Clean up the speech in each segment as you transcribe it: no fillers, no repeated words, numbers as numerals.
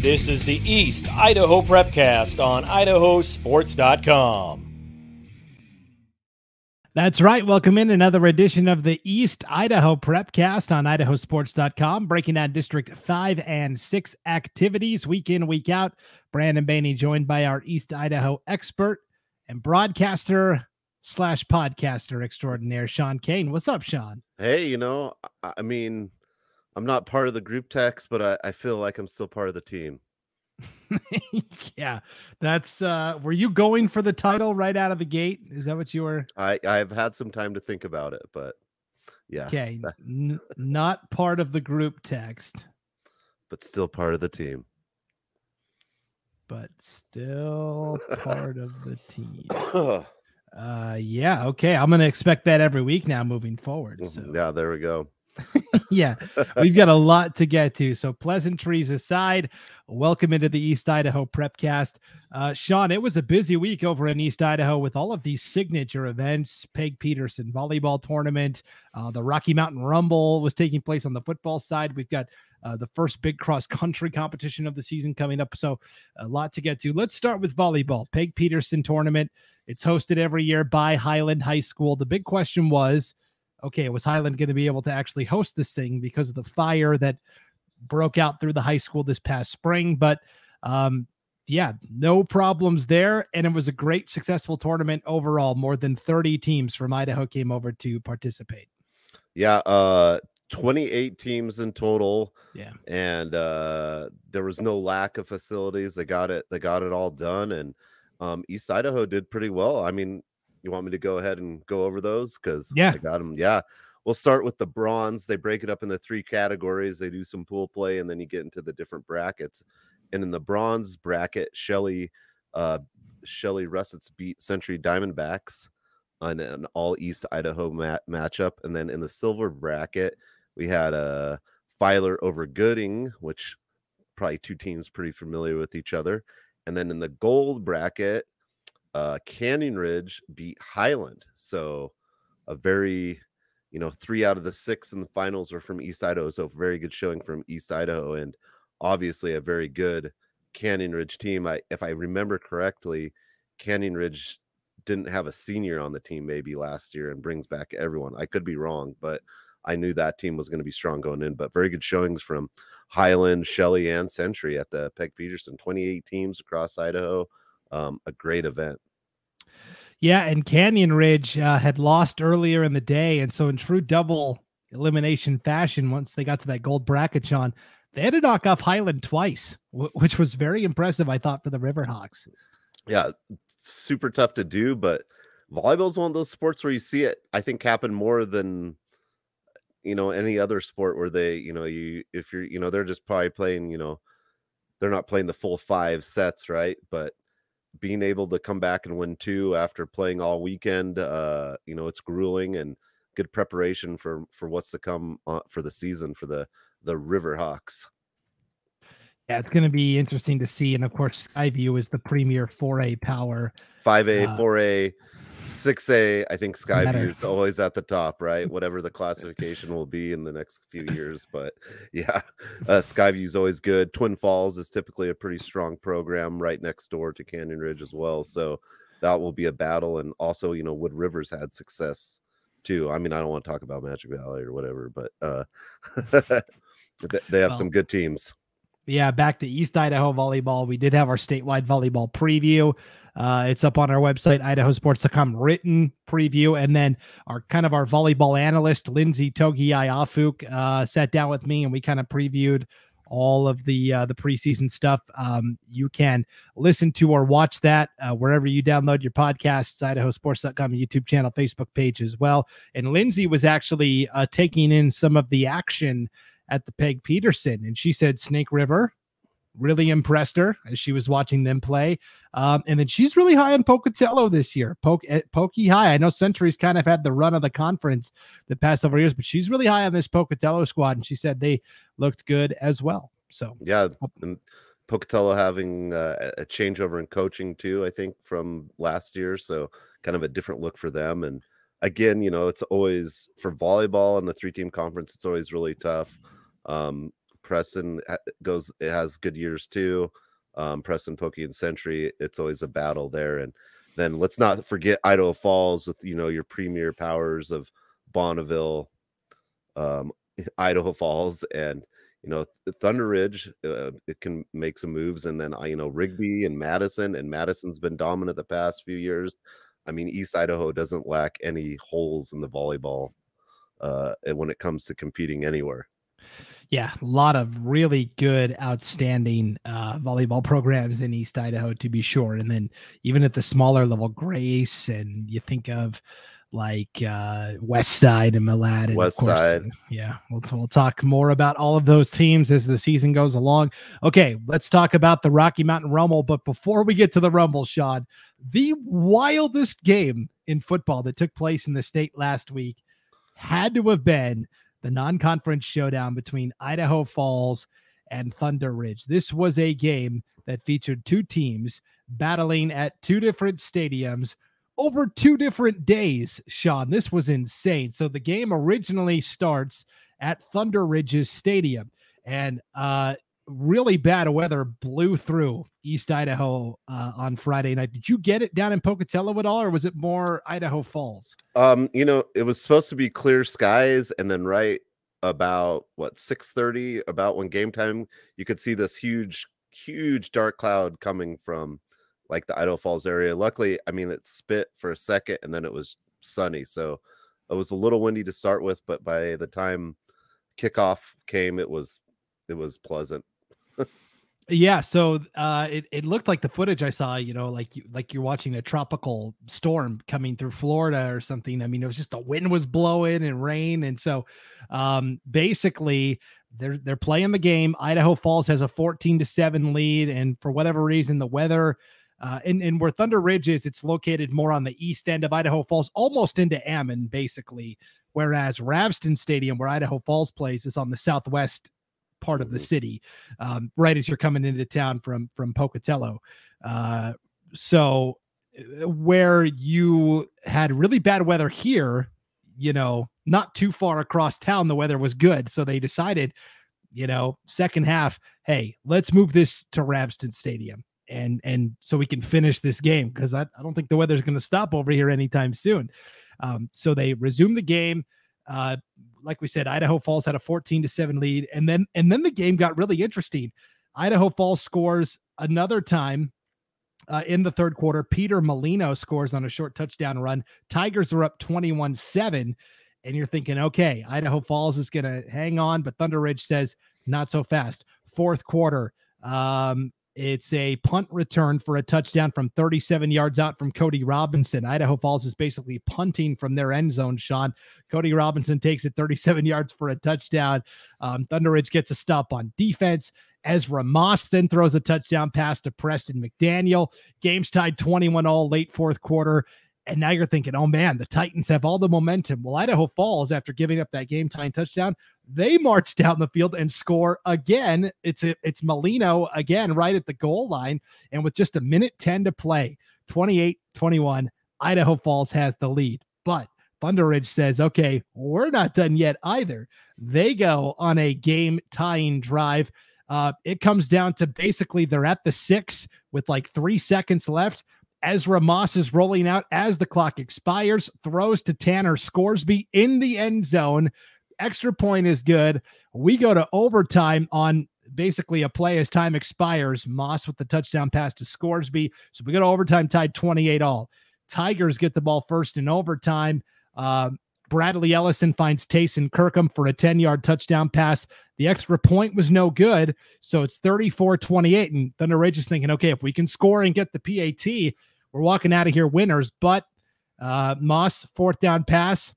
This is the East Idaho Prepcast on IdahoSports.com. That's right. Welcome in another edition of the East Idaho Prepcast on IdahoSports.com, breaking down District 5 and 6 activities week in, week out. Brandon Baney joined by our East Idaho expert and broadcaster / podcaster extraordinaire, Sean Kane. What's up, Sean? Hey, I mean, I'm not part of the group text, but I feel like I'm still part of the team. Yeah, that's were you going for the title right out of the gate? Is that what you were? I've had some time to think about it, but yeah. Okay, not part of the group text, but still part of the team. But still part of the team. Yeah, okay. I'm gonna expect that every week now moving forward. So yeah, there we go. Yeah, we've got a lot to get to. So pleasantries aside, welcome into the East Idaho Prepcast. Sean, it was a busy week over in East Idaho with all of these signature events. Peg Peterson volleyball tournament, the Rocky Mountain Rumble was taking place on the football side. We've got the first big cross-country competition of the season coming up. So a lot to get to. Let's start with volleyball. Peg Peterson tournament. It's hosted every year by Highland High School. The big question was, okay, was Highland going to be able to actually host this thing because of the fire that broke out through the high school this past spring? But yeah, no problems there. And it was a great, successful tournament overall. More than 30 teams from Idaho came over to participate. Yeah, 28 teams in total. Yeah. And there was no lack of facilities. They got it all done. And East Idaho did pretty well. I mean, you want me to go ahead and go over those? Because yeah, I got them. Yeah. We'll start with the bronze. They break it up into 3 categories. They do some pool play, and then you get into the different brackets. And in the bronze bracket, Shelley Russets beat Century Diamondbacks on an all East Idaho matchup. And then in the silver bracket, we had Filer over Gooding, which probably 2 teams pretty familiar with each other. And then in the gold bracket, Canyon Ridge beat Highland. So a very, 3 out of the 6 in the finals are from East Idaho. So very good showing from East Idaho, and obviously a very good Canyon Ridge team. If I remember correctly, Canyon Ridge didn't have a senior on the team maybe last year and brings back everyone. I could be wrong, but I knew that team was going to be strong going in. But very good showings from Highland, Shelley, and Century at the Peg Peterson. 28 teams across Idaho. A great event. Yeah, and Canyon Ridge had lost earlier in the day, and so in true double elimination fashion, once they got to that gold bracket, Sean, they had to knock off Highland twice, which was very impressive, I thought, for the Riverhawks. Yeah, super tough to do, but volleyball is one of those sports where you see it, I think, happen more than any other sport where they, if you're, they're just probably playing, they're not playing the full 5 sets, right? But being able to come back and win 2 after playing all weekend, it's grueling, and good preparation for what's to come for the season for the Riverhawks. Yeah, it's going to be interesting to see. And of course, Skyview is the premier 4A power. 5A, 4A, 6A. I think Skyview is always at the top, right? Whatever the classification will be in the next few years. But yeah, Skyview is always good. Twin Falls is typically a pretty strong program right next door to Canyon Ridge as well. So that will be a battle. And also, Wood River's had success too. I mean, I don't want to talk about Magic Valley or whatever, but they have some good teams. Yeah, back to East Idaho volleyball. We did have our statewide volleyball preview. It's up on our website, IdahoSports.com, written preview. And then our volleyball analyst, Lindsay Togi-Iafuk, sat down with me, and we kind of previewed all of the preseason stuff. You can listen to or watch that wherever you download your podcasts, IdahoSports.com, YouTube channel, Facebook page as well. And Lindsay was actually taking in some of the action at the Peg Peterson, and she said Snake River really impressed her as she was watching them play. And then she's really high on Pocatello this year. Pokey high. I know Century's kind of had the run of the conference the past several years, but she's really high on this Pocatello squad, and she said they looked good as well. So yeah, and Pocatello having a changeover in coaching too, I think, from last year. So kind of a different look for them. And again, it's always for volleyball and the 3-team conference, it's always really tough. Preston it has good years too. Preston, Pokey, and Century. It's always a battle there. And then let's not forget Idaho Falls with, your premier powers of Bonneville, Idaho Falls, and Thunder Ridge. It can make some moves, and then Rigby and Madison's been dominant the past few years. I mean, East Idaho doesn't lack any holes in the volleyball when it comes to competing anywhere. Yeah, a lot of really good, outstanding volleyball programs in East Idaho, to be sure. And then even at the smaller level, Grace, and you think of like West Side and Malad. And West of course, Side. Yeah, we'll talk more about all of those teams as the season goes along. Okay, let's talk about the Rocky Mountain Rumble. But before we get to the Rumble, Sean, the wildest game in football that took place in the state last week had to have been the non-conference showdown between Idaho Falls and Thunder Ridge. This was a game that featured two teams battling at two different stadiums over 2 different days, Sean. This was insane. So the game originally starts at Thunder Ridge's stadium, and really bad weather blew through East Idaho on Friday night. Did you get it down in Pocatello at all, or was it more Idaho Falls? It was supposed to be clear skies, and then right about 6:30, about when game time, you could see this huge dark cloud coming from like the Idaho Falls area. Luckily, I mean, it spit for a second and then it was sunny, so it was a little windy to start with, but by the time kickoff came, it was pleasant. Yeah, so it looked like the footage I saw, like you're watching a tropical storm coming through Florida or something. I mean, it was just the wind was blowing and rain, and so basically they're playing the game. Idaho Falls has a 14-7 lead, and for whatever reason, the weather and where Thunder Ridge is, it's located more on the east end of Idaho Falls, almost into Ammon, basically. Whereas Ravston Stadium, where Idaho Falls plays, is on the southwest part of the city, right as you're coming into town from Pocatello. So where you had really bad weather here, not too far across town, the weather was good. So they decided, second half, hey, let's move this to Ravston Stadium. And so we can finish this game, because I don't think the weather's going to stop over here anytime soon. So they resumed the game. Like we said, Idaho Falls had a 14-7 lead, and then the game got really interesting. Idaho Falls scores another time in the third quarter. Peter Molino scores on a short touchdown run. Tigers are up 21-7, and you're thinking, okay, Idaho Falls is going to hang on, but Thunder Ridge says not so fast. Fourth quarter, it's a punt return for a touchdown from 37 yards out from Cody Robinson. Idaho Falls is basically punting from their end zone, Sean. Cody Robinson takes it 37 yards for a touchdown. Thunder Ridge gets a stop on defense. Ezra Moss then throws a touchdown pass to Preston McDaniel. Game's tied 21-all late fourth quarter. And now you're thinking, oh man, the Titans have all the momentum. Well, Idaho Falls, after giving up that game-tying touchdown, they march down the field and score again. It's Molino again right at the goal line. And with just 1:10 to play, 28-21, Idaho Falls has the lead. But Thunder Ridge says, okay, we're not done yet either. They go on a game-tying drive. It comes down to basically they're at the 6 with like 3 seconds left. Ezra Moss is rolling out as the clock expires, throws to Tanner Scoresby in the end zone. Extra point is good. We go to overtime on basically a play as time expires. Moss with the touchdown pass to Scoresby. So we go to overtime, tied 28-all. Tigers get the ball first in overtime. Bradley Ellison finds Tayson Kirkham for a 10-yard touchdown pass. The extra point was no good, so it's 34-28. And Thunder Ridge is thinking, okay, if we can score and get the PAT, we're walking out of here winners. But Moss, fourth down pass,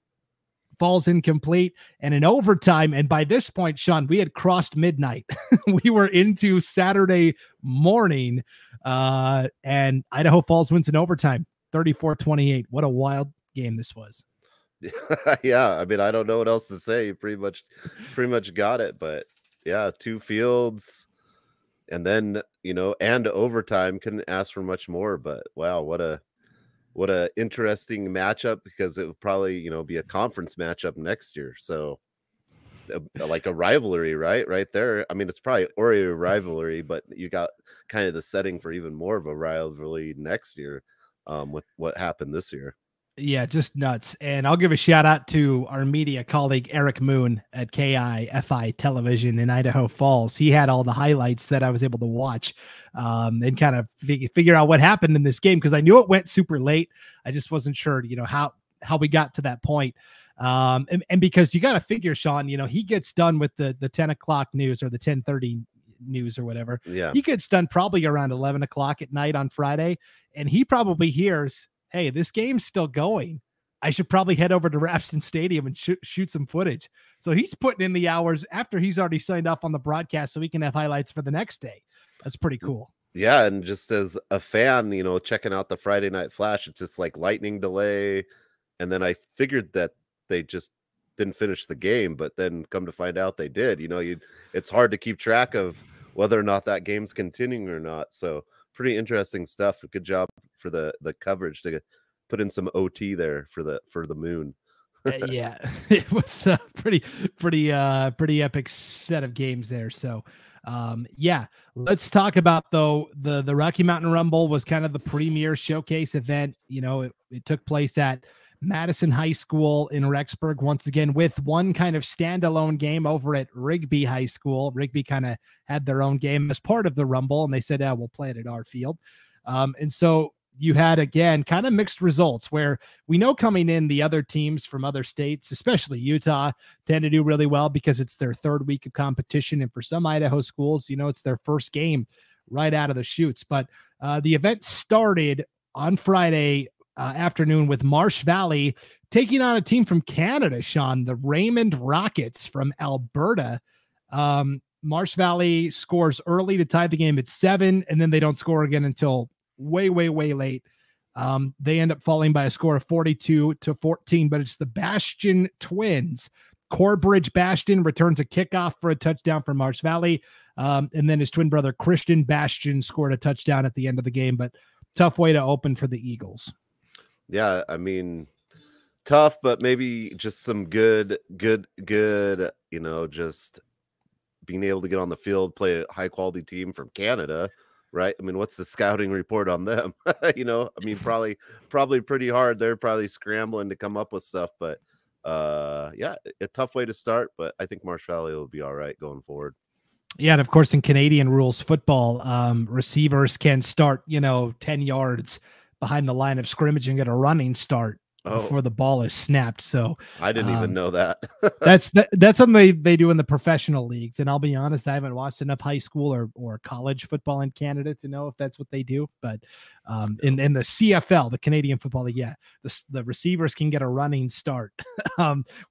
falls incomplete. And in overtime, and by this point, Sean, we had crossed midnight. We were into Saturday morning, and Idaho Falls wins in overtime, 34-28. What a wild game this was. Yeah, I mean, I don't know what else to say. You pretty much got it. But yeah, 2 fields, and then and overtime. Couldn't ask for much more. But wow, what a interesting matchup, because it would probably be a conference matchup next year. So like a rivalry, right there. I mean, it's probably already a rivalry, but you got kind of the setting for even more of a rivalry next year with what happened this year. Yeah, just nuts. And I'll give a shout out to our media colleague, Eric Moon at KIFI Television in Idaho Falls. He had all the highlights that I was able to watch and kind of figure out what happened in this game, because I knew it went super late. I just wasn't sure, how we got to that point. And because you got to figure, Sean, he gets done with the 10 o'clock news or the 10:30 news or whatever. Yeah. He gets done probably around 11 o'clock at night on Friday. And he probably hears, hey, this game's still going. I should probably head over to Rapston Stadium and shoot some footage. So he's putting in the hours after he's already signed up on the broadcast so he can have highlights for the next day. That's pretty cool. Yeah, and just as a fan, checking out the Friday Night Flash, it's just like lightning delay. And then I figured that they just didn't finish the game, but then come to find out they did. It's hard to keep track of whether or not that game's continuing or not. So pretty interesting stuff. Good job for the coverage to put in some OT there for the Moon. Yeah, it was a pretty epic set of games there. So yeah, let's talk about though the Rocky Mountain Rumble was kind of the premier showcase event. It took place at Madison High School in Rexburg once again, with one kind of standalone game over at Rigby High School. Rigby kind of had their own game as part of the Rumble, and they said, we'll play it at our field. And so you had, again, kind of mixed results, where we know coming in the other teams from other states, especially Utah, tend to do really well because it's their third week of competition. And for some Idaho schools, it's their first game right out of the chutes. But the event started on Friday afternoon with Marsh Valley taking on a team from Canada, Sean, the Raymond Rockets from Alberta. Marsh Valley scores early to tie the game at 7, and then they don't score again until way late. They end up falling by a score of 42-14, but it's the Bastion twins. Corbridge Bastion returns a kickoff for a touchdown for Marsh Valley. And then his twin brother, Christian Bastion, scored a touchdown at the end of the game, but tough way to open for the Eagles. Yeah, I mean, tough, but maybe just some good, just being able to get on the field, play a high quality team from Canada, right? I mean, what's the scouting report on them? I mean, probably pretty hard. They're probably scrambling to come up with stuff, but yeah, a tough way to start, but I think Marsh Valley will be all right going forward. Yeah, and of course, in Canadian rules football, receivers can start, 10 yards behind the line of scrimmage and get a running start before the ball is snapped. So I didn't even know that. that's something they do in the professional leagues. And I'll be honest, I haven't watched enough high school or college football in Canada to know if that's what they do. But in the CFL, the Canadian Football League, yeah, the receivers can get a running start,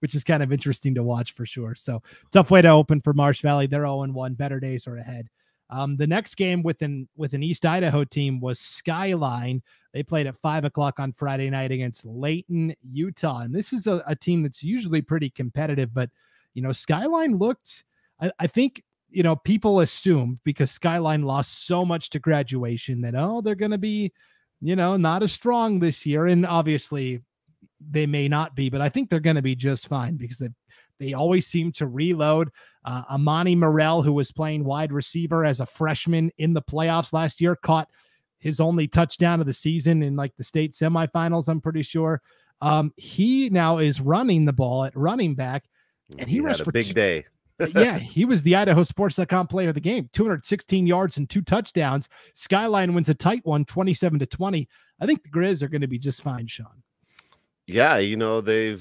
which is kind of interesting to watch for sure. So tough way to open for Marsh Valley. They're 0-1. Better days are ahead. The next game with an East Idaho team was Skyline. They played at 5 o'clock on Friday night against Layton, Utah. And this is a team that's usually pretty competitive, but, Skyline looked, I think, people assumed because Skyline lost so much to graduation that, they're going to be, not as strong this year. And obviously they may not be, but I think they're going to be just fine because they always seem to reload. Amani Morrell, who was playing wide receiver as a freshman in the playoffs last year, caught his only touchdown of the season in like the state semifinals, I'm pretty sure. He now is running the ball at running back, and he rushed had a for big day. Yeah, he was the IdahoSports.com player of the game, 216 yards and 2 touchdowns. Skyline wins a tight one, 27-20. I think the Grizz are going to be just fine, Sean. Yeah, they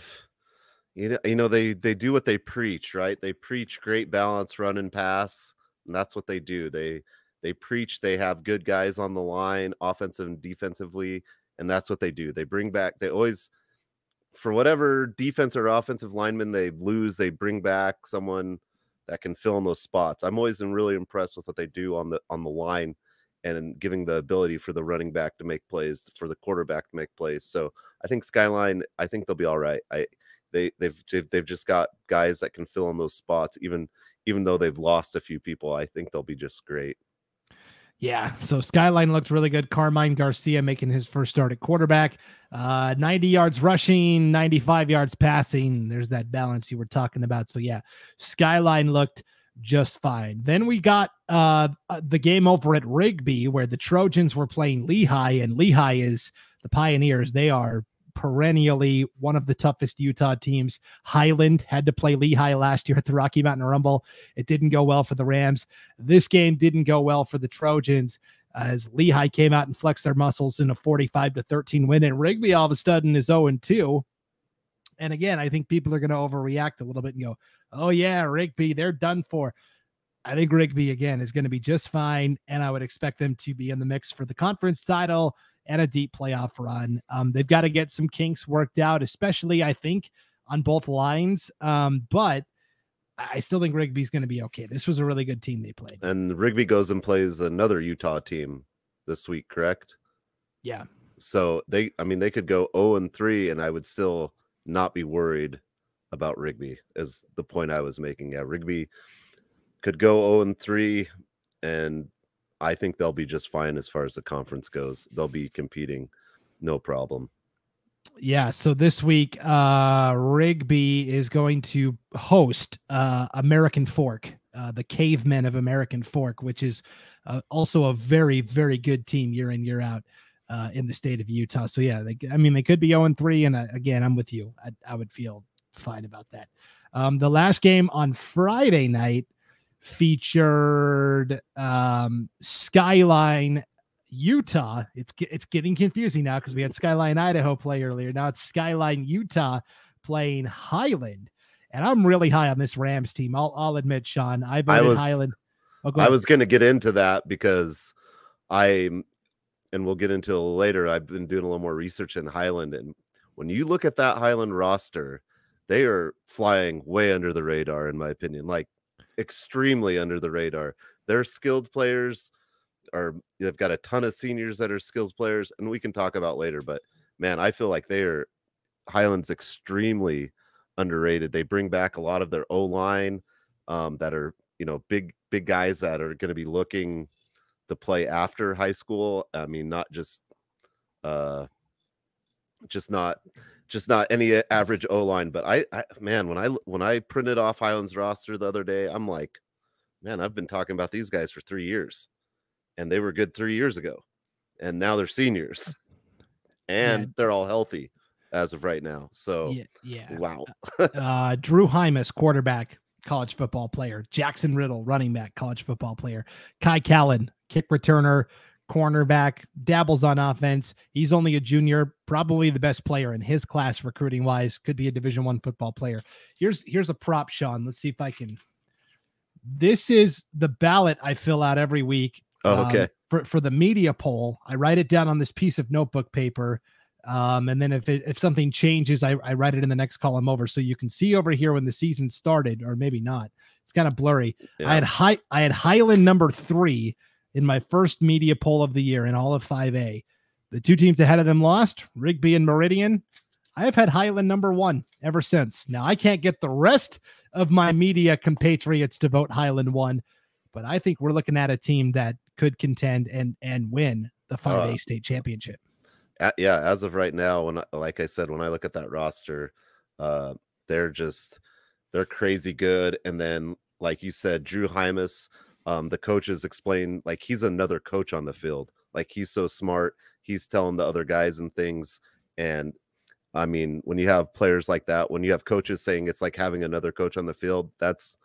do what they preach, right? They preach great balance, run and pass, and that's what they do. They preach they have good guys on the line, offensive and defensively, and that's what they do. They bring back, they always, for whatever defense or offensive lineman they lose, they bring back someone that can fill in those spots. I'm always really impressed with what they do on the line and giving the ability for the running back to make plays, for the quarterback to make plays. So I think Skyline, I think they'll be all right. They've just got guys that can fill in those spots, even though they've lost a few people. I think they'll be just great. Yeah, so Skyline looked really good. Carmine Garcia making his first start at quarterback. 90 yards rushing, 95 yards passing. There's that balance you were talking about. So yeah, Skyline looked just fine. Then we got the game over at Rigby where the Trojans were playing Lehigh, and Lehigh is the Pioneers. They are perennially one of the toughest Utah teams. Highland had to play Lehigh last year at the Rocky Mountain Rumble. It didn't go well for the Rams. This game didn't go well for the Trojans as Lehigh came out and flexed their muscles in a 45-13 win, and Rigby all of a sudden is 0-2. And again, I think people are going to overreact a little bit and go, oh yeah, Rigby, they're done for. I think Rigby, again, is going to be just fine, and I would expect them to be in the mix for the conference title and a deep playoff run. They've got to get some kinks worked out, especially, I think, on both lines. But I still think Rigby's going to be okay. This was a really good team they played. And Rigby goes and plays another Utah team this week, correct? Yeah. So they could go 0-3, and I would still not be worried about Rigby, is the point I was making. Yeah, Rigby could go 0-3, and I think they'll be just fine as far as the conference goes. They'll be competing, no problem. Yeah, so this week, Rigby is going to host American Fork, the Cavemen of American Fork, which is also a very, very good team year in, year out in the state of Utah. So, yeah, they could be 0-3, and again, I'm with you. I would feel fine about that. The last game on Friday night featured Skyline Utah. It's getting confusing now because we had Skyline Idaho play earlier. Now it's Skyline Utah playing Highland, and I'm really high on this Rams team. I'll admit, Sean, I voted Highland. I was going to get into that because and we'll get into it later. I've been doing a little more research in Highland, and when you look at that Highland roster, they are flying way under the radar, in my opinion. Like, extremely under the radar. They're skilled players, they've got a ton of seniors that are skills players, and we can talk about later, but man, I feel like Highland's extremely underrated. They bring back a lot of their O-line that are, big guys that are going to be looking to play after high school. I mean, not just not any average O-line, but I when I printed off Highland's roster the other day, I'm like, man, I've been talking about these guys for 3 years, and they were good 3 years ago, and now they're seniors, and they're all healthy as of right now. So wow. Drew Hymas, quarterback, college football player. Jackson Riddle, running back, college football player. Kai Callan, kick returner, cornerback, dabbles on offense. He's only a junior, probably the best player in his class recruiting wise. Could be a Division I football player. Here's a prop, Sean. Let's see if I can. This is the ballot I fill out every week. Okay. For the media poll, I write it down on this piece of notebook paper. And then if something changes, I write it in the next column over. So you can see over here when the season started, or maybe not. It's kind of blurry. Yeah. I had Highland number 3 in my first media poll of the year in all of 5A. The two teams ahead of them lost, Rigby and Meridian. I have had Highland number 1 ever since. Now, I can't get the rest of my media compatriots to vote Highland 1, but I think we're looking at a team that could contend and win the 5A state championship. As of right now, like I said, when I look at that roster, they're crazy good. And then, like you said, Drew Hymas, the coaches explain, like, he's another coach on the field. Like, he's so smart. He's telling the other guys and things. And I mean, when you have players like that, when you have coaches saying it's like having another coach on the field, that's,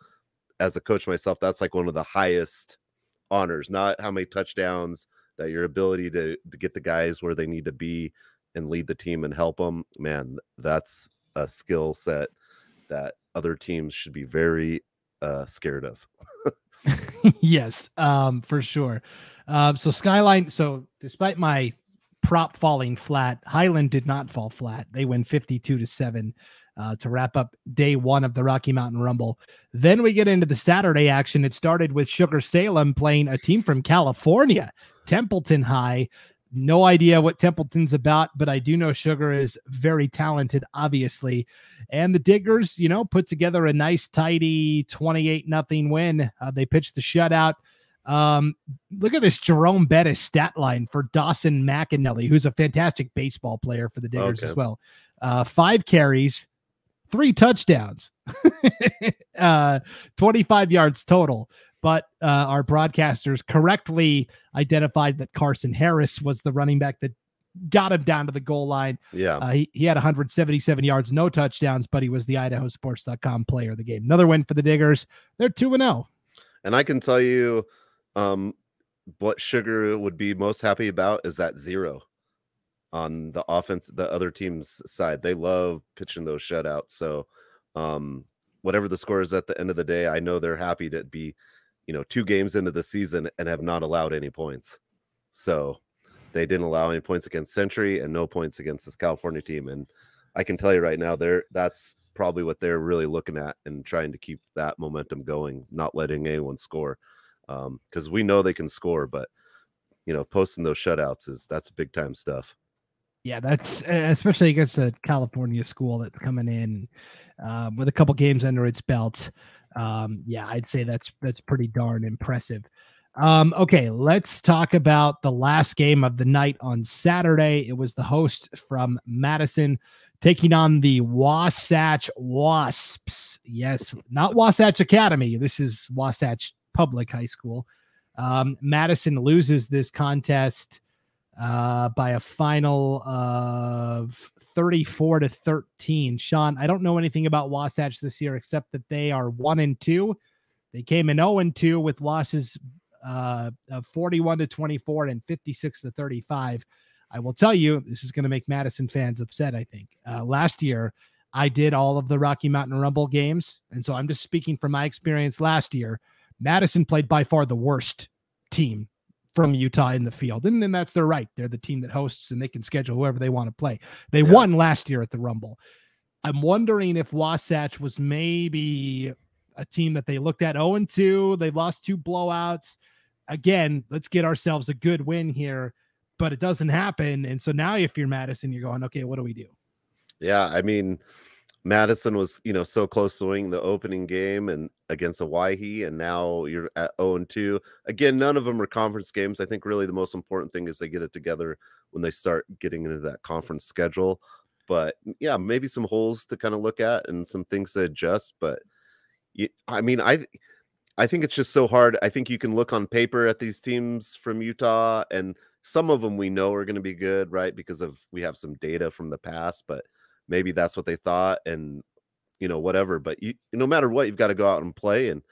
as a coach myself, that's like one of the highest honors, not how many touchdowns, that your ability to get the guys where they need to be and lead the team and help them. Man, that's a skill set that other teams should be very scared of. Yes, for sure. So Skyline, so despite my prop falling flat, Highland did not fall flat. They win 52-7 to wrap up day 1 of the Rocky Mountain Rumble. Then we get into the Saturday action. It started with Sugar Salem playing a team from California, Templeton High. No idea what Templeton's about, but I do know Sugar is very talented, obviously. And the Diggers, put together a nice, tidy 28-0 win. They pitched the shutout. Look at this Jerome Bettis stat line for Dawson McAnally, who's a fantastic baseball player for the Diggers as well. 5 carries, 3 touchdowns, 25 yards total. But our broadcasters correctly identified that Carson Harris was the running back that got him down to the goal line. Yeah. He had 177 yards, no touchdowns, but he was the IdahoSports.com player of the game. Another win for the Diggers. They're 2-0. And I can tell you what Sugar would be most happy about is that 0 on the offense, the other team's side. They love pitching those shutouts. So whatever the score is at the end of the day, I know they're happy to be, 2 games into the season and have not allowed any points. So they didn't allow any points against Century and no points against this California team. And I can tell you right now, that's probably what they're really looking at and trying to keep that momentum going, not letting anyone score. Because we know they can score, but posting those shutouts that's big time stuff. Yeah, that's especially against a California school that's coming in with a couple games under its belt. Yeah, I'd say that's pretty darn impressive. Okay, let's talk about the last game of the night on Saturday. It was the host from Madison taking on the Wasatch Wasps. Yes, not Wasatch Academy. This is Wasatch Public High School. Madison loses this contest by a final of 34-13. Sean, I don't know anything about Wasatch this year except that they are 1-2. They came in 0-2 with losses of 41-24 and 56-35. I will tell you, this is going to make Madison fans upset, I think. Last year, I did all of the Rocky Mountain Rumble games, and so I'm just speaking from my experience last year. Madison played by far the worst team from Utah in the field, and that's their right. They're the team that hosts, and they can schedule whoever they want to play. They won last year at the Rumble. I'm wondering if Wasatch was maybe a team that they looked at 0-2. They lost 2 blowouts. Again, let's get ourselves a good win here, but it doesn't happen. And so now if you're Madison, you're going, okay, what do we do? Yeah, I mean, Madison was, so close to winning the opening game and against Hawaii, and now you're at 0-2. Again, none of them are conference games. I think really the most important thing is they get it together when they start getting into that conference schedule. But yeah, maybe some holes to kind of look at and some things to adjust. But I think it's just so hard. I think you can look on paper at these teams from Utah, and some of them we know are going to be good, right? Because we have some data from the past, but maybe that's what they thought, and whatever. But no matter what, you've got to go out and play. And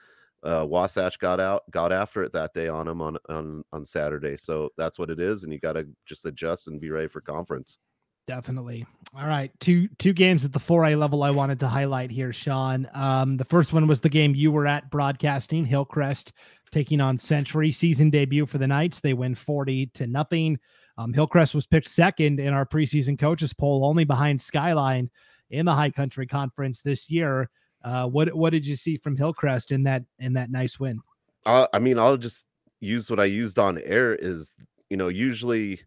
Wasatch got after it that day on them on Saturday. So that's what it is, and you got to just adjust and be ready for conference. Definitely. All right. Two games at the 4A level I wanted to highlight here, Sean. The first one was the game you were at broadcasting, Hillcrest taking on Century. Season debut for the Knights. They win 40-0. Hillcrest was picked second in our preseason coaches poll, only behind Skyline in the High Country Conference this year. What did you see from Hillcrest in that nice win? I'll just use what I used on air is, usually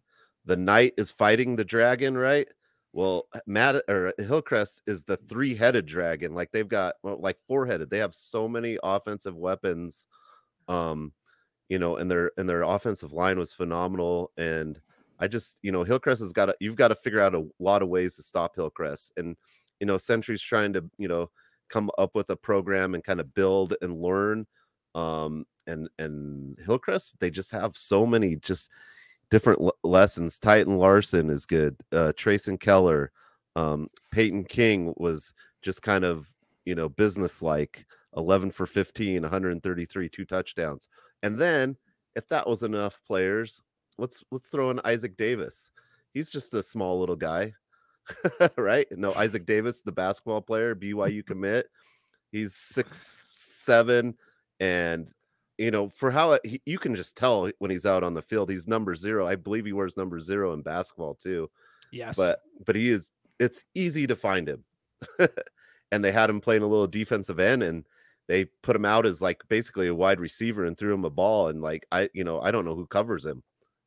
the Knight is fighting the dragon, right? Well, Hillcrest is the 3-headed dragon. Like they've got 4-headed. They have so many offensive weapons, and their offensive line was phenomenal. And I just, Hillcrest you've got to figure out a lot of ways to stop Hillcrest. And, Century's trying to, come up with a program and kind of build and learn. And Hillcrest, they just have so many just different lessons. Titan Larson is good. Trayson Keller, Peyton King was just kind of, business-like, 11 for 15, 133, 2 touchdowns. And then if that was enough players, let's throw in Isaac Davis. He's just a small little guy, right? No, Isaac Davis, the basketball player, BYU commit. He's 6'7", and for how you can just tell when he's out on the field, he's number 0. I believe he wears number 0 in basketball too. Yes, but it's easy to find him. And they had him playing a little defensive end, and they put him out as basically a wide receiver and threw him a ball. And I don't know who covers him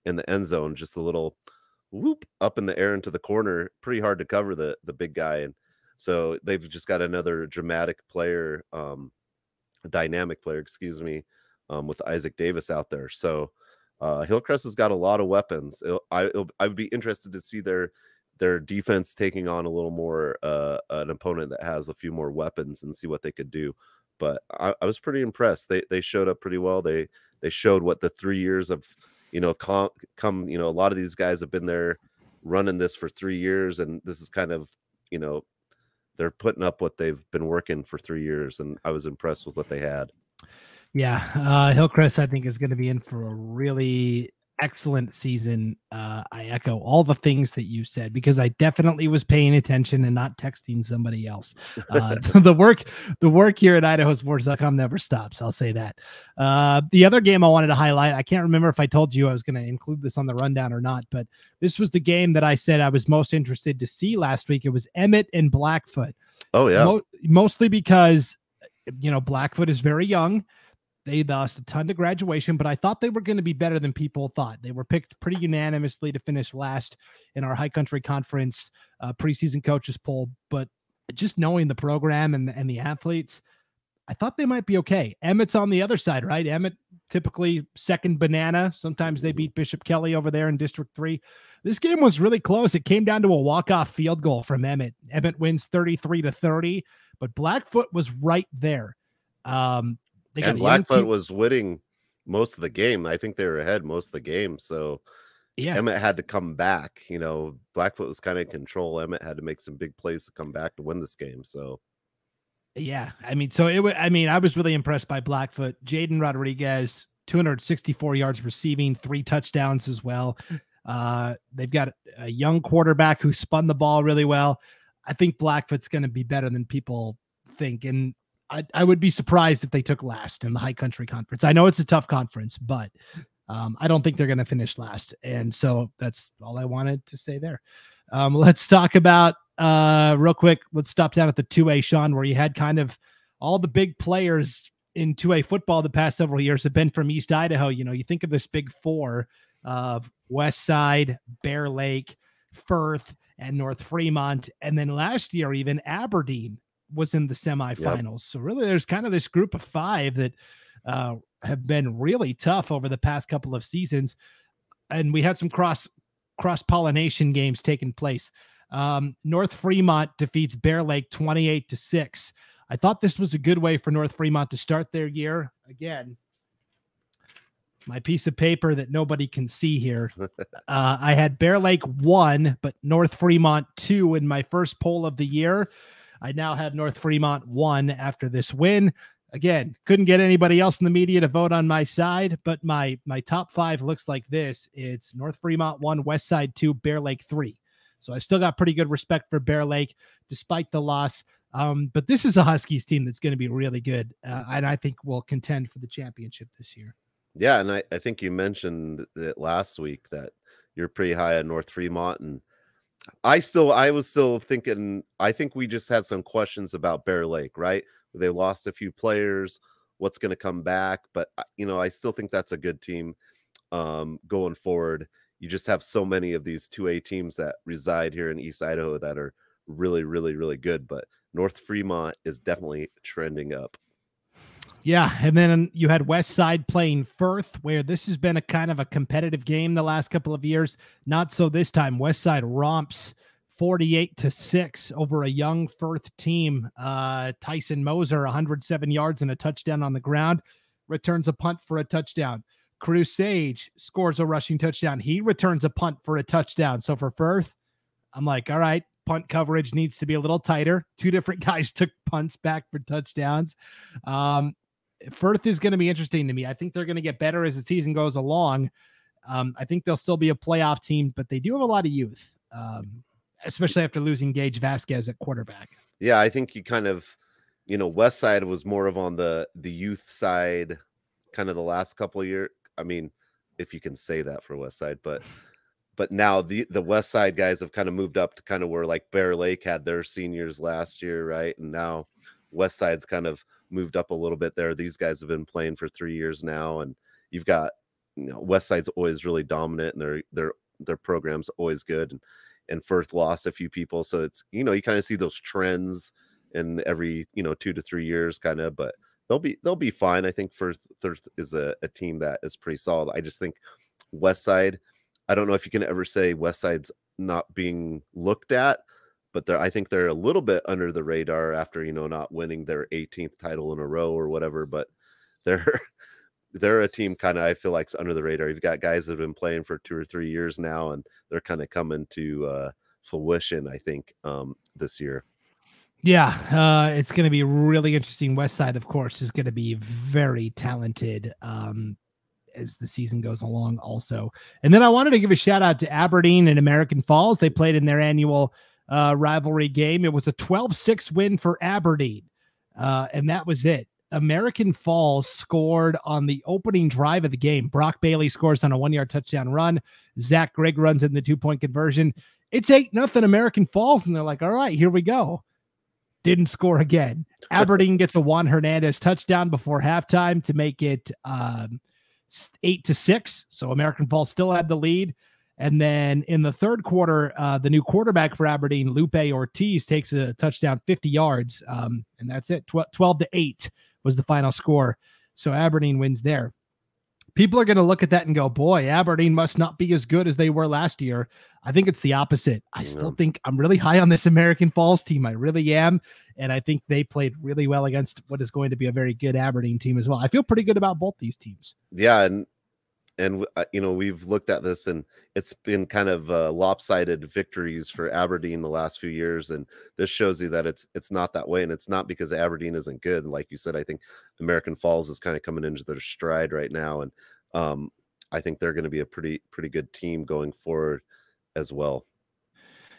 in the end zone, just a little whoop up in the air into the corner. Pretty hard to cover the big guy. And so they've just got another dramatic player, a dynamic player, excuse me, with Isaac Davis out there. So Hillcrest has got a lot of weapons. I would be interested to see their defense taking on a little more an opponent that has a few more weapons and see what they could do. But I was pretty impressed. They showed up pretty well. They showed what the 3 years of come. A lot of these guys have been there running this for 3 years, and this is kind of they're putting up what they've been working for 3 years, and I was impressed with what they had. Yeah, Hillcrest, I think, is going to be in for a really excellent season. I echo all the things that you said because I definitely was paying attention and not texting somebody else. The work here at IdahoSports.com never stops. I'll say that. The other game I wanted to highlight, I can't remember if I told you I was going to include this on the rundown or not, but this was the game that I said I was most interested to see last week. It was Emmett and Blackfoot. Oh yeah, mostly because Blackfoot is very young. They lost a ton to graduation, but I thought they were going to be better than people thought. They were picked pretty unanimously to finish last in our High Country Conference preseason coaches poll. But just knowing the program and the athletes, I thought they might be okay. Emmett's on the other side, right? Emmett, typically second banana. Sometimes they beat Bishop Kelly over there in District 3. This game was really close. It came down to a walk-off field goal from Emmett. Emmett wins 33-30, but Blackfoot was right there. And Blackfoot was winning most of the game. I think they were ahead most of the game. So yeah, Emmett had to come back. Blackfoot was kind of in control. Emmett had to make some big plays to come back to win this game. So yeah, I was really impressed by Blackfoot. Jaden Rodriguez, 264 yards receiving, 3 touchdowns as well. They've got a young quarterback who spun the ball really well. I think Blackfoot's going to be better than people think. And I would be surprised if they took last in the High Country Conference. I know it's a tough conference, but I don't think they're going to finish last. And so that's all I wanted to say there. Let's talk about real quick. Let's stop down at the 2A, Sean, where you had kind of all the big players in 2A football the past several years have been from East Idaho. You think of this big four of Westside, Bear Lake, Firth, and North Fremont. And then last year, even Aberdeen was in the semifinals. Yep. So really there's kind of this group of 5 that have been really tough over the past couple of seasons. And we had some cross-pollination games taking place. North Fremont defeats Bear Lake 28-6. I thought this was a good way for North Fremont to start their year. Again, my piece of paper that nobody can see here. I had Bear Lake 1, but North Fremont 2 in my first poll of the year. I now have North Fremont 1 after this win. Again, couldn't get anybody else in the media to vote on my side, but my top 5 looks like this. It's North Fremont 1, Westside 2, Bear Lake 3. So I still got pretty good respect for Bear Lake despite the loss. But this is a Huskies team that's going to be really good, and I think will contend for the championship this year. Yeah, and I think you mentioned that last week that you're pretty high on North Fremont, and I was still thinking, I think we just had some questions about Bear Lake, right? They lost a few players, what's going to come back, but I still think that's a good team going forward. You just have so many of these 2A teams that reside here in East Idaho that are really, really, really good, but North Fremont is definitely trending up. Yeah, and then you had Westside playing Firth, where this has been a kind of a competitive game the last couple of years. Not so this time. Westside romps 48-6 over a young Firth team. Tyson Moser, 107 yards and a touchdown on the ground, returns a punt for a touchdown. Crusage scores a rushing touchdown. He returns a punt for a touchdown. So for Firth, I'm like, all right, punt coverage needs to be a little tighter. 2 different guys took punts back for touchdowns. Firth is going to be interesting to me. I think they're going to get better as the season goes along. I think they'll still be a playoff team, but they do have a lot of youth, especially after losing Gage Vasquez at quarterback. Yeah, I think you kind of, Westside was more of on the youth side kind of the last couple of years. I mean, if you can say that for Westside, but now the Westside guys have kind of moved up to kind of where like Bear Lake had their seniors last year, right? And now Westside's kind of moved up a little bit there. These guys have been playing for 3 years now, and you've got Westside's always really dominant, and their program's always good. And Firth lost a few people, so it's you kind of see those trends in every 2 to 3 years, kind of. But they'll be fine. I think First is a team that is pretty solid. I just think Westside, I don't know if you can ever say Westside's not being looked at, but I think they're a little bit under the radar after, not winning their 18th title in a row or whatever, but they're they're a team kind of, I feel like, under the radar. You've got guys that have been playing for 2 or 3 years now, and they're kind of coming to fruition, I think, this year. Yeah, it's going to be really interesting. Westside, of course, is going to be very talented as the season goes along also. And then I wanted to give a shout out to Aberdeen and American Falls. They played in their annual rivalry game. It was a 12-6 win for Aberdeen, and that was it. American Falls scored on the opening drive of the game. Brock Bailey scores on a 1-yard touchdown run. Zach Grigg runs in the 2-point conversion. It's 8-0 American Falls, and they're like, all right, here we go. Didn't score again. Aberdeen gets a Juan Hernandez touchdown before halftime to make it 8-6. So American Falls still had the lead. And then in the third quarter, the new quarterback for Aberdeen, Lupe Ortiz, takes a touchdown 50 yards. And that's it. 12-8 was the final score. So Aberdeen wins there. People are going to look at that and go, boy, Aberdeen must not be as good as they were last year. I think it's the opposite. I still think I'm really high on this American Falls team. I really am. And I think they played really well against what is going to be a very good Aberdeen team as well. I feel pretty good about both these teams. Yeah. And we've looked at this, and it's been kind of lopsided victories for Aberdeen the last few years. And this shows you that it's not that way. And it's not because Aberdeen isn't good. Like you said, I think American Falls is kind of coming into their stride right now. And I think they're going to be a pretty good team going forward as well.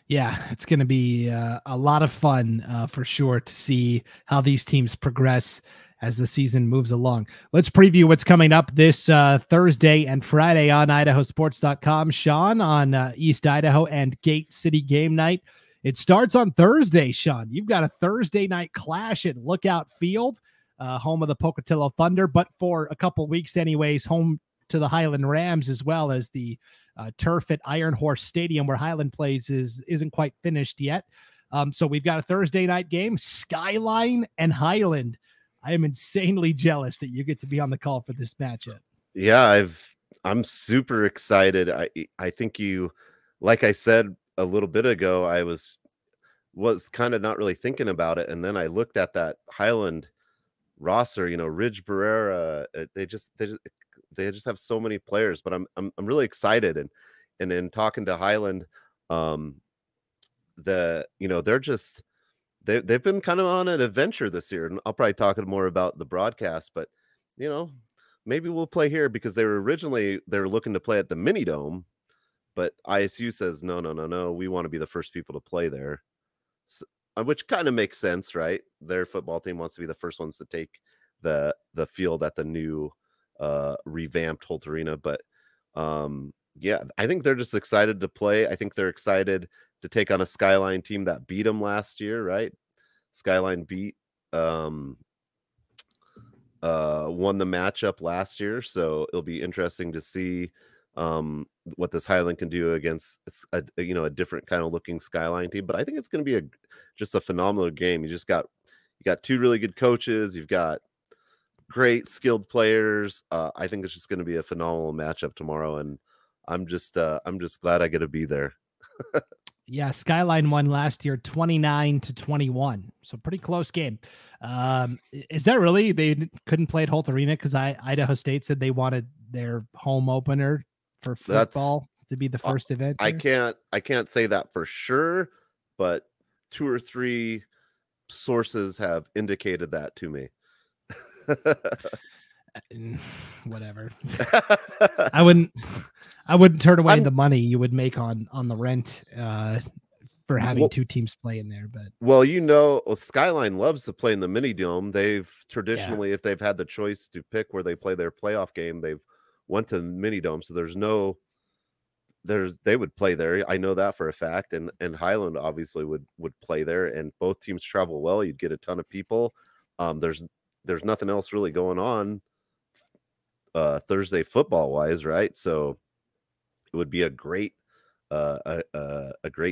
Yeah, it's going to be a lot of fun for sure to see how these teams progress as the season moves along. Let's preview what's coming up this Thursday and Friday on IdahoSports.com. Sean, on East Idaho and Gate City game night. It starts on Thursday, Sean. You've got a Thursday night clash at Lookout Field, home of the Pocatello Thunder, but for a couple weeks anyways, home to the Highland Rams, as well as the turf at Iron Horse Stadium where Highland plays isn't quite finished yet. So we've got a Thursday night game, Skyline and Highland. I am insanely jealous that you get to be on the call for this matchup. Yeah, I'm super excited. I think like I said a little bit ago, I was kind of not really thinking about it, and then I looked at that Highland roster. Ridge Barrera, they just have so many players. But I'm really excited, and in talking to Highland, they've been kind of on an adventure this year, and I'll probably talk more about the broadcast, but maybe we'll play here because they were looking to play at the Mini Dome, but ISU says no, we want to be the first people to play there, so, which kind of makes sense, right? Their football team wants to be the first ones to take the field at the new revamped Holt Arena. But yeah, I think they're just excited to play. I think they're excited to take on a Skyline team that beat them last year, right? Skyline won the matchup last year, so it'll be interesting to see what this Highland can do against a different kind of looking Skyline team. But I think it's going to be just a phenomenal game. You got two really good coaches. You've got great skilled players. I think it's just going to be a phenomenal matchup tomorrow, and I'm just glad I get to be there. Yeah, Skyline won last year 29-21. So pretty close game. Is that really, they couldn't play at Holt Arena because Idaho State said they wanted their home opener for football to be the first event? I can't say that for sure, but 2 or 3 sources have indicated that to me. Whatever. I wouldn't turn away the money you would make on the rent for having two teams play in there. But Skyline loves to play in the Mini Dome. They've traditionally, if they've had the choice to pick where they play their playoff game, they've went to the Mini Dome. So they would play there. I know that for a fact. And Highland obviously would play there, and both teams travel well. You'd get a ton of people. There's nothing else really going on Thursday football wise, right? So it would be a great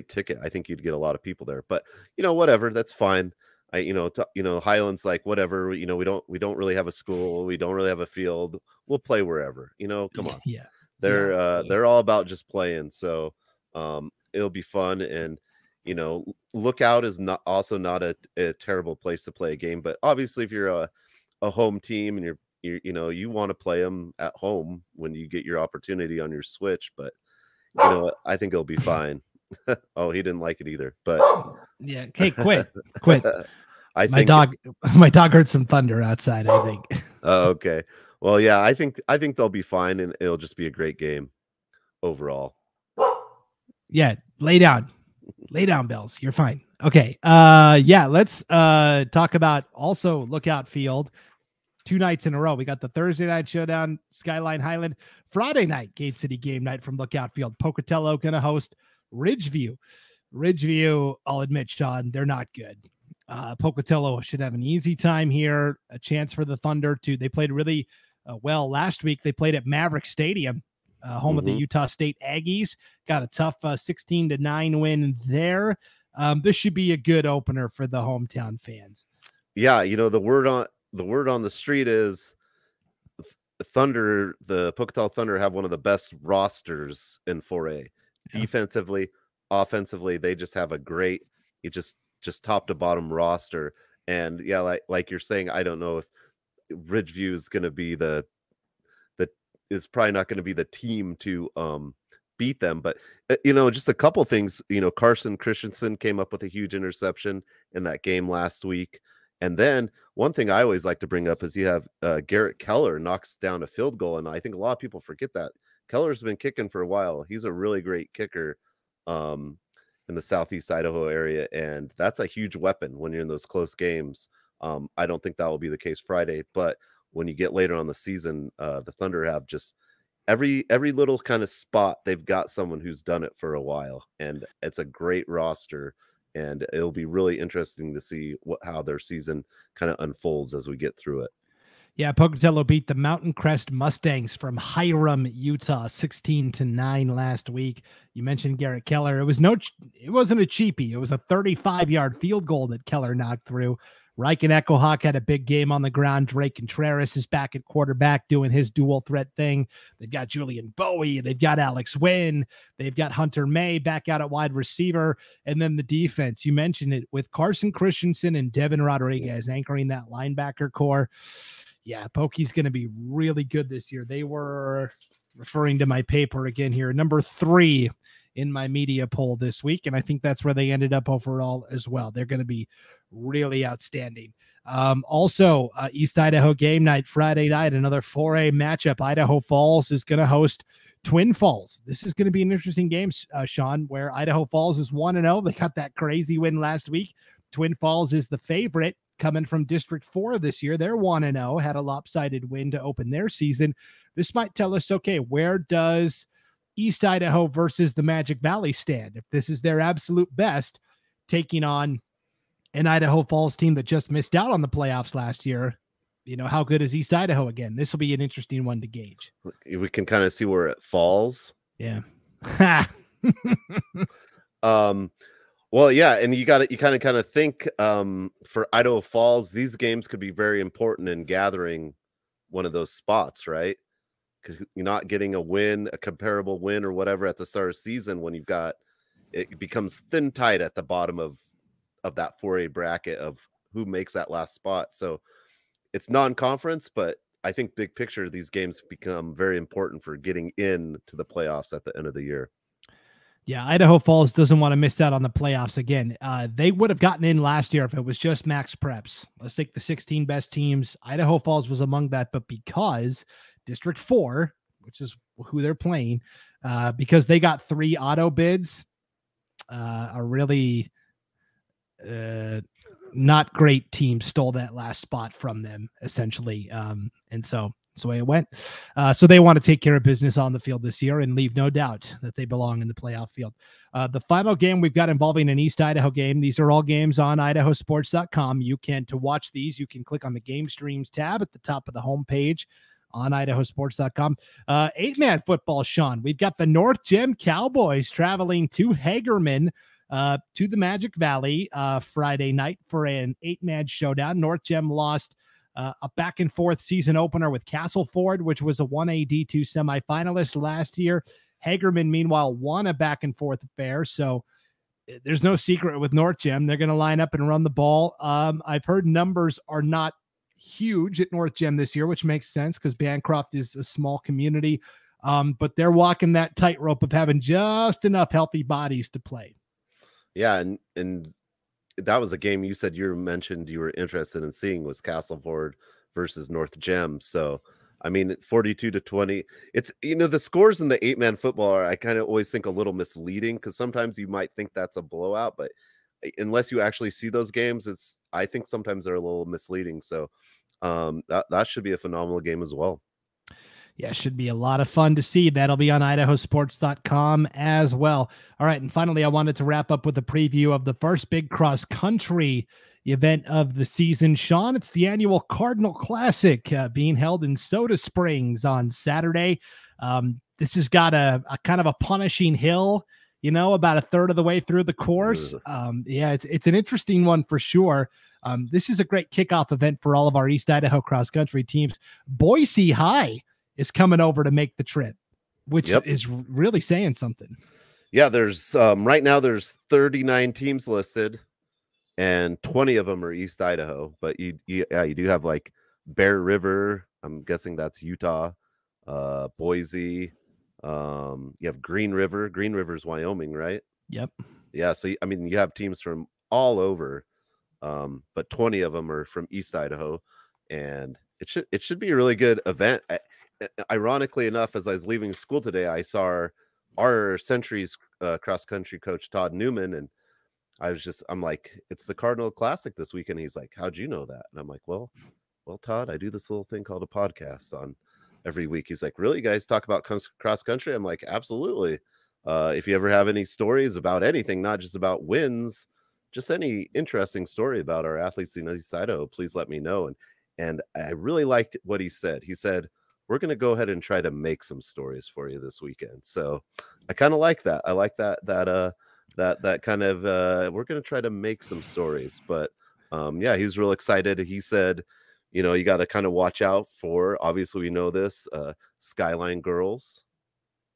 ticket. I think you'd get a lot of people there, but whatever, that's fine. Highland's like, whatever, we don't really have a school, we don't really have a field, we'll play wherever, come on. Yeah. They're all about just playing. So it'll be fun. And Lookout is not a terrible place to play a game, but obviously if you're a home team and you want to play them at home when you get your opportunity on your Switch, but I think it'll be fine. Oh, he didn't like it either, but yeah. Okay, quit. My dog heard some thunder outside, I think. Oh, okay. Well, yeah, I think they'll be fine, and it'll just be a great game overall. Yeah, lay down, Bells. You're fine. Okay. Yeah, let's talk about also Lookout Field. 2 nights in a row. We got the Thursday night showdown, Skyline Highland. Friday night, Gate City game night from Lookout Field. Pocatello going to host Ridgeview. I'll admit, Sean, they're not good. Pocatello should have an easy time here. A chance for the Thunder they played really well last week. They played at Maverick Stadium, home of the Utah State Aggies. Got a tough 16-9 win there. This should be a good opener for the hometown fans. Yeah, the word on the street is the Pocatello Thunder have one of the best rosters in 4A. Yeah. Defensively, offensively, they just have a great, just top to bottom roster. And yeah, like you're saying, I don't know if Ridgeview is going to be is probably not going to be the team to beat them, but just a couple things. Carson Christensen came up with a huge interception in that game last week. And then one thing I always like to bring up is you have Garrett Keller knocks down a field goal. And I think a lot of people forget that Keller's been kicking for a while. He's a really great kicker in the Southeast Idaho area. And that's a huge weapon when you're in those close games. I don't think that will be the case Friday, but when you get later on the season, the Thunder have just every little kind of spot. They've got someone who's done it for a while, and it's a great roster. And it'll be really interesting to see how their season kind of unfolds as we get through it. Yeah, Pocatello beat the Mountain Crest Mustangs from Hiram, Utah, 16-9 last week. You mentioned Garrett Keller. It wasn't a cheapie. It was a 35-yard field goal that Keller knocked through. Riken Echohawk had a big game on the ground. Drake Contreras is back at quarterback doing his dual threat thing. They've got Julian Bowie. They've got Alex Wynn. They've got Hunter May back out at wide receiver. And then the defense, you mentioned it, with Carson Christensen and Devin Rodriguez anchoring that linebacker core. Yeah, Pokey's going to be really good this year. They were, referring to my paper again here, number 3 in my media poll this week, and I think that's where they ended up overall as well. They're going to be really outstanding. Also, East Idaho game night, Friday night, another 4A matchup. Idaho Falls is going to host Twin Falls. This is going to be an interesting game, Sean, where Idaho Falls is 1-0. They got that crazy win last week. Twin Falls is the favorite coming from District 4 this year. They're 1-0, had a lopsided win to open their season. This might tell us, okay, where does East Idaho versus the Magic Valley stand? If this is their absolute best, taking on an Idaho Falls team that just missed out on the playoffs last year, how good is East Idaho again? This will be an interesting one to gauge. We can kind of see where it falls. Yeah. Well, yeah, and you kind of think for Idaho Falls, these games could be very important in gathering one of those spots, right? Because you're not getting a comparable win or whatever at the start of the season when it becomes thin tight at the bottom of that 4A bracket of who makes that last spot. So it's non-conference, but I think big picture, these games become very important for getting into the playoffs at the end of the year. Yeah, Idaho Falls doesn't want to miss out on the playoffs again. They would have gotten in last year if it was just max preps. Let's take the 16 best teams. Idaho Falls was among that, but because District 4, which is who they're playing, because they got 3 auto bids, a really not great team stole that last spot from them, essentially. And so that's the way it went. So they want to take care of business on the field this year and leave no doubt that they belong in the playoff field. The final game we've got involving an East Idaho game. These are all games on IdahoSports.com. To watch these, you can click on the Game Streams tab at the top of the homepage on IdahoSports.com. 8-man football, Sean. We've got the North Gem Cowboys traveling to Hagerman to the Magic Valley Friday night for an 8-man showdown. North Gem lost a back-and-forth season opener with Castleford, which was a 1A D2 semifinalist last year. Hagerman, meanwhile, won a back-and-forth affair, so there's no secret with North Gem. They're going to line up and run the ball. I've heard numbers are not huge at North Gem this year, which makes sense because Bancroft is a small community, but they're walking that tightrope of having just enough healthy bodies to play. Yeah, and that was a game you said you mentioned you were interested in seeing was Castleford versus North Gem. So, I mean, 42-20. It's, the scores in the 8-man football are, I kind of always think, a little misleading because sometimes you might think that's a blowout, but unless you actually see those games, I think sometimes they're a little misleading. So, that should be a phenomenal game as well. Yeah, should be a lot of fun to see. That'll be on IdahoSports.com as well. All right, and finally, I wanted to wrap up with a preview of the first big cross-country event of the season. Sean, it's the annual Cardinal Classic being held in Soda Springs on Saturday. This has got a kind of a punishing hill, about a third of the way through the course. Yeah, it's an interesting one for sure. This is a great kickoff event for all of our East Idaho cross-country teams. Boise High is coming over to make the trip, which is really saying something. Yeah, there's right now there's 39 teams listed, and 20 of them are East Idaho. But you do have like Bear River. I'm guessing that's Utah. Boise. You have Green River. Green River's Wyoming, right? Yep. Yeah. So I mean, you have teams from all over, but 20 of them are from East Idaho, and it should be a really good event. Ironically enough, as I was leaving school today, I saw our Centuries cross country coach Todd Newman, and I'm like, it's the Cardinal Classic this weekend. He's like, how'd you know that? And I'm like, well, Todd, I do this little thing called a podcast on every week. He's like, really, you guys talk about cross country? I'm like, absolutely. If you ever have any stories about anything, not just about wins, just any interesting story about our athletes in East Idaho, please let me know. And I really liked what he said. He said, we're going to go ahead and try to make some stories for you this weekend. So I kind of like that. I like that kind of, we're going to try to make some stories, but yeah, he was real excited. He said, you got to kind of watch out for, obviously we know this, Skyline girls,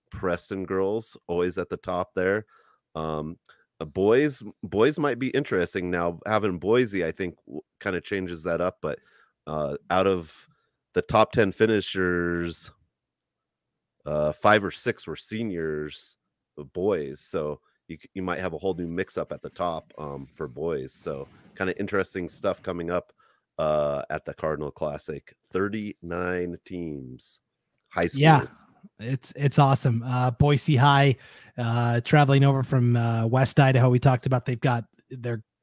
Preston girls, always at the top there. Boys might be interesting now. Having Boise, I think, kind of changes that up, but out of the top 10 finishers, 5 or 6 were seniors, boys. So you might have a whole new mix up at the top for boys. So kind of interesting stuff coming up at the Cardinal Classic. 39 teams, high schools. Yeah, it's awesome. Boise High, traveling over from West Idaho. We talked about they've got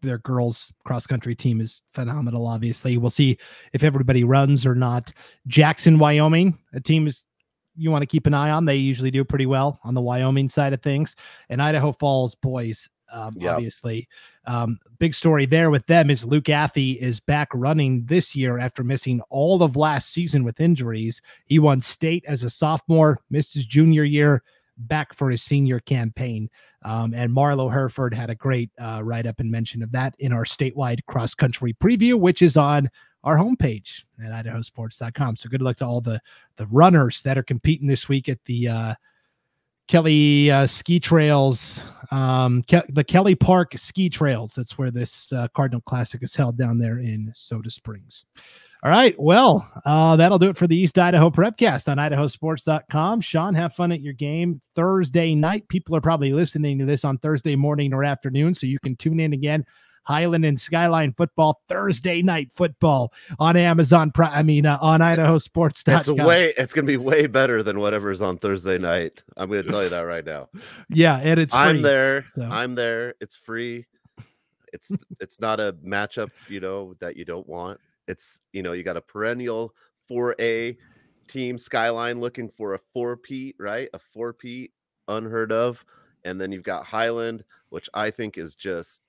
their girls cross country team is phenomenal. Obviously, we'll see if everybody runs or not. Jackson, Wyoming, a team you want to keep an eye on. They usually do pretty well on the Wyoming side of things. And Idaho Falls boys, obviously, big story there with them is Luke Affey is back running this year after missing all of last season with injuries. He won state as a sophomore, missed his junior year, back for his senior campaign. And Marlo Hereford had a great write-up and mention of that in our statewide cross-country preview, which is on our homepage at IdahoSports.com. So good luck to all the runners that are competing this week at the Kelly Ski Trails, the Kelly Park Ski Trails. That's where this Cardinal Classic is held down there in Soda Springs. All right. Well, that'll do it for the East Idaho Prepcast on IdahoSports.com. Sean, have fun at your game Thursday night. People are probably listening to this on Thursday morning or afternoon, so you can tune in again. Highland and Skyline football, Thursday night football on Amazon Prime. On IdahoSports.com. It's going to be way better than whatever's on Thursday night. I'm going to tell you that right now. Yeah, and it's free. I'm there. It's free. It's not a matchup, that you don't want. It's, you got a perennial 4A team, Skyline, looking for a 4-peat, right? A 4-peat, unheard of. And then you've got Highland, which I think is just,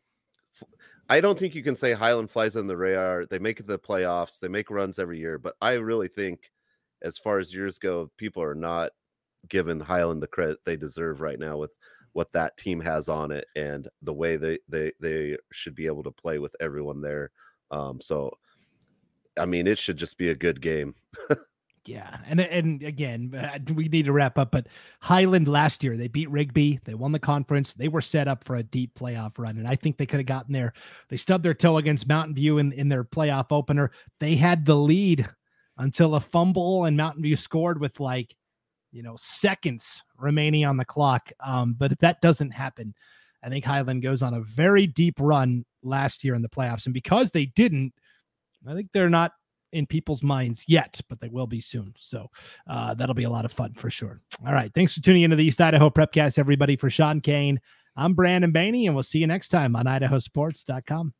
I don't think you can say Highland flies on the radar. They make it to the playoffs. They make runs every year. But I really think, as far as years go, people are not giving Highland the credit they deserve right now with what that team has on it and the way they should be able to play with everyone there. So, I mean, it should just be a good game. Yeah. And again, we need to wrap up, but Highland last year, they beat Rigby. They won the conference. They were set up for a deep playoff run. And I think they could have gotten there. They stubbed their toe against Mountain View in their playoff opener. They had the lead until a fumble and Mountain View scored with seconds remaining on the clock. But if that doesn't happen, I think Highland goes on a very deep run last year in the playoffs. And because they didn't, I think they're not in people's minds yet, but they will be soon. So that'll be a lot of fun for sure. All right. Thanks for tuning into the East Idaho Prepcast, everybody. For Sean Kane, I'm Brandon Baney, and we'll see you next time on IdahoSports.com.